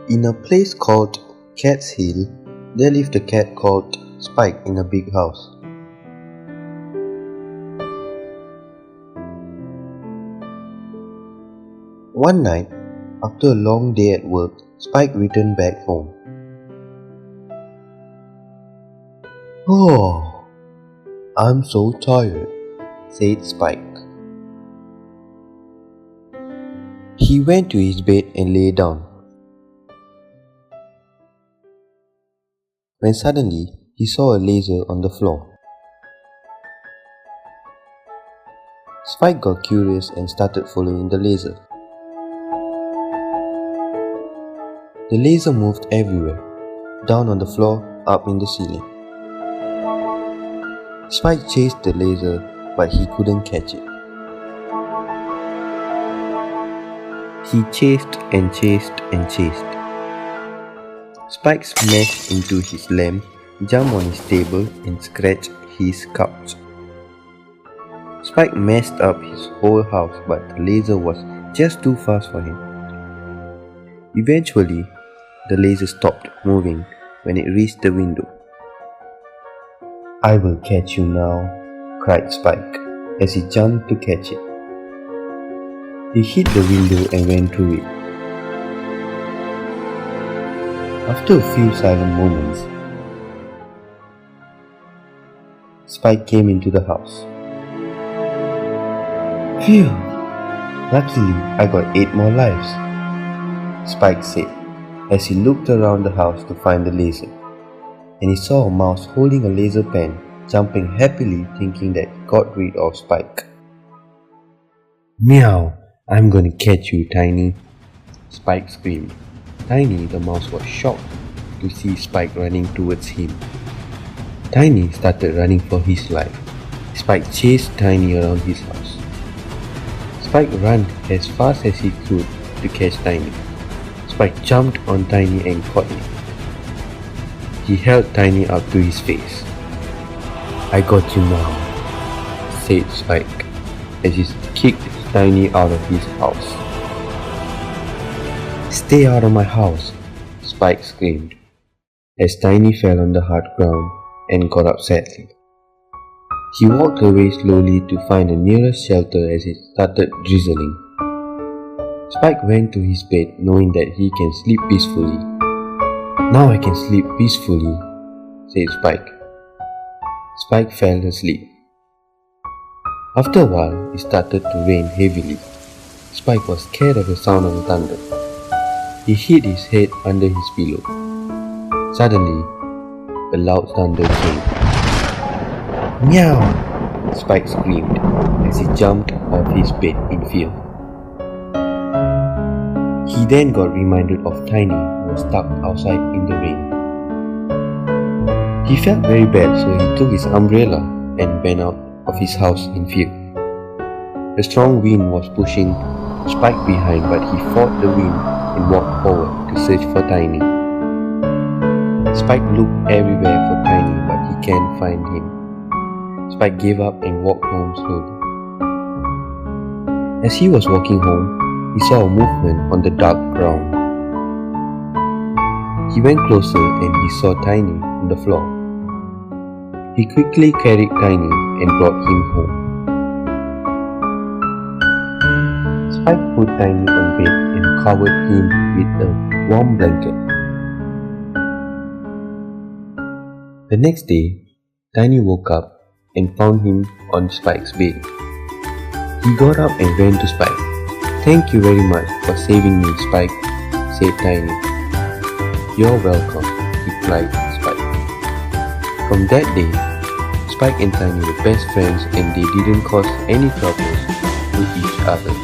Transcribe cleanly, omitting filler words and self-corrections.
In a place called Cat's Hill, there lived a cat called Spike in a big house. One night, after a long day at work, Spike returned back home. "Oh, I'm so tired," said Spike. He went to his bed and lay down. When suddenly he saw a laser on the floor. Spike got curious and started following the laser. The laser moved everywhere, down on the floor, up in the ceiling. Spike chased the laser, but he couldn't catch it. He chased and chased and chased. Spike smashed into his lamp, jumped on his table and scratched his couch. Spike messed up his whole house, but the laser was just too fast for him. Eventually, the laser stopped moving when it reached the window. "I will catch you now," cried Spike as he jumped to catch it. He hit the window and went through it. After a few silent moments, Spike came into the house. "Phew! Luckily, I got 8 more lives," Spike said as he looked around the house to find the laser, and he saw a mouse holding a laser pen, jumping happily, thinking that it got rid of Spike. "Meow! I'm gonna catch you, Tiny!" Spike screamed. Tiny the mouse was shocked to see Spike running towards him. Tiny started running for his life. Spike chased Tiny around his house. Spike ran as fast as he could to catch Tiny. Spike jumped on Tiny and caught him. He held Tiny up to his face. "I got you now," said Spike as he kicked Tiny out of his house. "Stay out of my house!" Spike screamed as Tiny fell on the hard ground and got up sadly. He walked away slowly to find the nearest shelter as it started drizzling. Spike went to his bed knowing that he can sleep peacefully. "Now I can sleep peacefully," said Spike. Spike fell asleep. After a while, it started to rain heavily. Spike was scared of the sound of the thunder. He hid his head under his pillow. Suddenly, a loud thunder came. "Meow!" Spike screamed as he jumped off his bed in fear. He then got reminded of Tiny who was stuck outside in the rain. He felt very bad, so he took his umbrella and went out of his house in fear. A strong wind was pushing Spike behind, but he fought the wind and walked forward to search for Tiny. Spike looked everywhere for Tiny, but he can't find him. Spike gave up and walked home slowly. As he was walking home, he saw a movement on the dark ground. He went closer and he saw Tiny on the floor. He quickly carried Tiny and brought him home. Spike put Tiny on bed and covered him with a warm blanket. The next day, Tiny woke up and found him on Spike's bed. He got up and ran to Spike. "Thank you very much for saving me, Spike," said Tiny. "You're welcome," replied Spike. From that day, Spike and Tiny were best friends and they didn't cause any troubles to each other.